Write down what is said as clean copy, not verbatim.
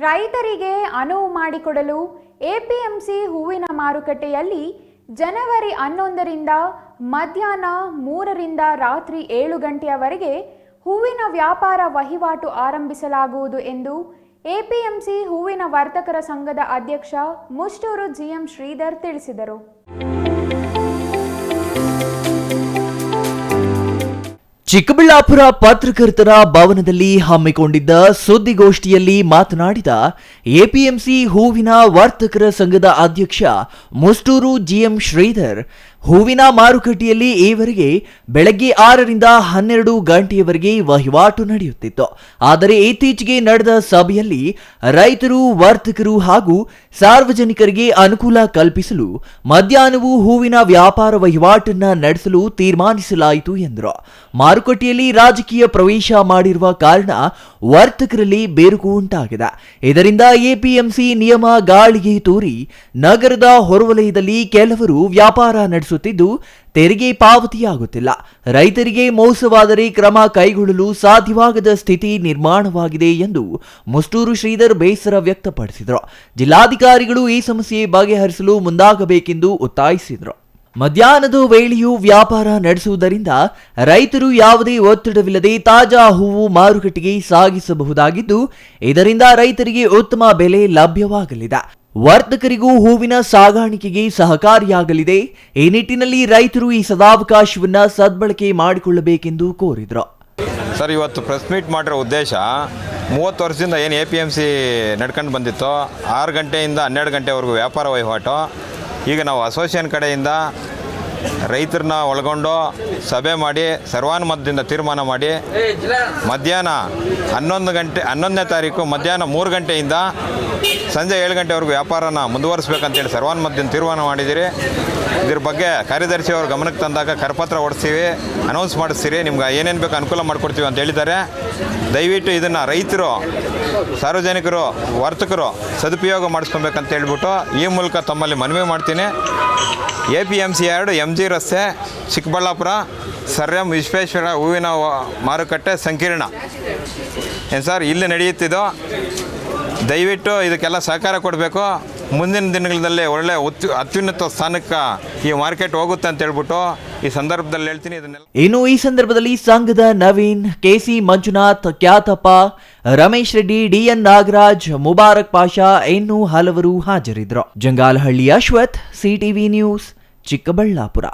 ರೈತರಿಗೆ ಅನುವು ಮಾಡಿಕೊಡಲು ಎಪಿಎಂಸಿ ಹೂವಿನ ಮಾರುಕಟ್ಟೆಯಲ್ಲಿ ಜನವರಿ 11ರಿಂದ ಮಧ್ಯಾಹ್ನ 3ರಿಂದ ರಾತ್ರಿ 7 ಗಂಟೆಯವರೆಗೆ ಹೂವಿನ ವ್ಯಾಪಾರ ವಹಿವಾಟು ಆರಂಭಿಸಲಾಗುವುದು ಎಂದು ಎಪಿಎಂಸಿ ಹೂವಿನ ವರ್ತಕರ ಸಂಘದ ಅಧ್ಯಕ್ಷ ಮುಷ್ಟೂರು ಜಿಎಂ ಶ್ರೀಧರ್ ತಿಳಿಸಿದರು. ಚಿಕ್ಕಬಳ್ಳಾಪುರ ಪತ್ರಕರ್ತರ ಭವನದಲ್ಲಿ ಹಮ್ಮಿಕೊಂಡಿದ್ದ ಸುದ್ದಿಗೋಷ್ಠಿಯಲ್ಲಿ ಮಾತನಾಡಿದ ಎಪಿಎಂಸಿ ಹೂವಿನ ವರ್ತಕರ ಸಂಘದ ಅಧ್ಯಕ್ಷ ಮುಷ್ಟೂರು ಜಿಎಂ ಶ್ರೀಧರ್, ಹೂವಿನ ಮಾರುಕಟ್ಟೆಯಲ್ಲಿ ಈವರೆಗೆ ಬೆಳಗ್ಗೆ 6ರಿಂದ 12 ಗಂಟೆಯವರೆಗೆ ವಹಿವಾಟು ನಡೆಯುತ್ತಿತ್ತು. ಆದರೆ ಇತ್ತೀಚೆಗೆ ನಡೆದ ಸಭೆಯಲ್ಲಿ ರೈತರು, ವರ್ತಕರು ಹಾಗೂ ಸಾರ್ವಜನಿಕರಿಗೆ ಅನುಕೂಲ ಕಲ್ಪಿಸಲು ಮಧ್ಯಾಹ್ನವೂ ಹೂವಿನ ವ್ಯಾಪಾರ ವಹಿವಾಟನ್ನ ನಡೆಸಲು ತೀರ್ಮಾನಿಸಲಾಯಿತು ಎಂದರು. ಮಾರುಕಟ್ಟೆಯಲ್ಲಿ ರಾಜಕೀಯ ಪ್ರವೇಶ ಮಾಡಿರುವ ಕಾರಣ ವರ್ತಕರಲ್ಲಿ ಬೇರುಕು ಉಂಟಾಗಿದೆ. ಇದರಿಂದ ಎಪಿಎಂಸಿ ನಿಯಮ ಗಾಳಿಗೆ ತೂರಿ ನಗರದ ಹೊರವಲಯದಲ್ಲಿ ಕೆಲವರು ವ್ಯಾಪಾರ ನಡೆಸುತ್ತಿದ್ದು ತೆರಿಗೆ ಪಾವತಿಯಾಗುತ್ತಿಲ್ಲ. ರೈತರಿಗೆ ಮೋಸವಾದರೆ ಕ್ರಮ ಕೈಗೊಳ್ಳಲು ಸಾಧ್ಯವಾಗದ ಸ್ಥಿತಿ ನಿರ್ಮಾಣವಾಗಿದೆ ಎಂದು ಮುಷ್ಟೂರು ಶ್ರೀಧರ್ ಬೇಸರ ವ್ಯಕ್ತಪಡಿಸಿದರು. ಜಿಲ್ಲಾಧಿಕಾರಿಗಳು ಈ ಸಮಸ್ಯೆ ಬಗೆಹರಿಸಲು ಮುಂದಾಗಬೇಕೆಂದು ಒತ್ತಾಯಿಸಿದರು. ಮಧ್ಯಾಹ್ನದ ವೇಳೆಯೂ ವ್ಯಾಪಾರ ನಡೆಸುವುದರಿಂದ ರೈತರು ಯಾವುದೇ ಒತ್ತಡವಿಲ್ಲದೆ ತಾಜಾ ಹೂವು ಮಾರುಕಟ್ಟೆಗೆ ಸಾಗಿಸಬಹುದಾಗಿದ್ದು, ಇದರಿಂದ ರೈತರಿಗೆ ಉತ್ತಮ ಬೆಲೆ ಲಭ್ಯವಾಗಲಿದೆ. ವರ್ತಕರಿಗೂ ಹೂವಿನ ಸಾಗಾಣಿಕೆಗೆ ಸಹಕಾರಿಯಾಗಲಿದೆ. ಈ ನಿಟ್ಟಿನಲ್ಲಿ ರೈತರು ಈ ಸದಾವಕಾಶವನ್ನು ಸದ್ಬಳಕೆ ಮಾಡಿಕೊಳ್ಳಬೇಕೆಂದು ಕೋರಿದರು. ಸರ್, ಇವತ್ತು ಪ್ರೆಸ್ ಮೀಟ್ ಮಾಡಿರೋ ಉದ್ದೇಶ 30 ವರ್ಷದಿಂದ ಏನು ಎಪಿಎಂಸಿ ನಡ್ಕೊಂಡು ಬಂದಿತ್ತು, 6 ಗಂಟೆಯಿಂದ 12 ಗಂಟೆವರೆಗೂ ವ್ಯಾಪಾರ ವಹಿವಾಟು. ಈಗ ನಾವು ಅಸೋಸಿಯೇಷನ್ ಕಡೆಯಿಂದ ರೈತರನ್ನ ಒಳಗೊಂಡು ಸಭೆ ಮಾಡಿ ಸರ್ವಾನುಮತದಿಂದ ತೀರ್ಮಾನ ಮಾಡಿ ಮಧ್ಯಾಹ್ನ 11ನೇ ತಾರೀಕು ಮಧ್ಯಾಹ್ನ 3 ಗಂಟೆಯಿಂದ ಸಂಜೆ 7 ಗಂಟೆವರೆಗೂ ವ್ಯಾಪಾರನ ಮುಂದುವರಿಸಬೇಕಂತೇಳಿ ಸರ್ವಾನುಮತದಿಂದ ತೀರ್ಮಾನ ಮಾಡಿದ್ದೀರಿ. ಇದ್ರ ಬಗ್ಗೆ ಕಾರ್ಯದರ್ಶಿ ಅವ್ರ ಗಮನಕ್ಕೆ ತಂದಾಗ ಕರಪತ್ರ ಹೊಡಿಸ್ತೀವಿ, ಅನೌನ್ಸ್ ಮಾಡಿಸ್ತೀರಿ, ನಿಮ್ಗೆ ಏನೇನು ಬೇಕು ಅನುಕೂಲ ಮಾಡಿಕೊಡ್ತೀವಿ ಅಂತ ಹೇಳಿದ್ದಾರೆ. ದಯವಿಟ್ಟು ಇದನ್ನು ರೈತರು, ಸಾರ್ವಜನಿಕರು, ವರ್ತಕರು ಸದುಪಯೋಗ ಮಾಡಿಸ್ಕೊಬೇಕಂತ ಹೇಳ್ಬಿಟ್ಟು ಈ ಮೂಲಕ ತಮ್ಮಲ್ಲಿ ಮನವಿ ಮಾಡ್ತೀನಿ. ಎಪಿಎಂಸಿ 2 MG ರಸ್ತೆ, ಚಿಕ್ಕಬಳ್ಳಾಪುರ, ಸರ್ ಎಂ ವಿಶ್ವೇಶ್ವರ ಹೂವಿನ ಮಾರುಕಟ್ಟೆ ಸಂಕೀರ್ಣ ಏನು ಸರ್, ಇಲ್ಲಿ ನಡೆಯುತ್ತಿದ್ದು. ದಯವಿಟ್ಟು ಇದಕ್ಕೆಲ್ಲ ಸಹಕಾರ ಕೊಡಬೇಕು. ಮುಂದಿನ ದಿನಗಳಲ್ಲಿ ಒಳ್ಳೆ ಅತ್ಯುನ್ನತ ಸ್ಥಾನಕ್ಕೆ ಈ ಮಾರ್ಕೆಟ್ ಹೋಗುತ್ತೆ ಅಂತ ಹೇಳ್ಬಿಟ್ಟು ಈ ಸಂದರ್ಭದಲ್ಲಿ ಹೇಳ್ತೀನಿ. ಇನ್ನು ಈ ಸಂದರ್ಭದಲ್ಲಿ ಸಂಘದ ನವೀನ್, ಕೆಸಿ ಮಂಜುನಾಥ್, ಖ್ಯಾತಪ್ಪ, ರಮೇಶ್ ರೆಡ್ಡಿ, ಡಿಎನ್ ನಾಗರಾಜ್, ಮುಬಾರಕ್ ಪಾಷಾ ಇನ್ನೂ ಹಲವರು ಹಾಜರಿದ್ದರು. Jangalahalli Ashwath, CTV news, Chikkaballapur.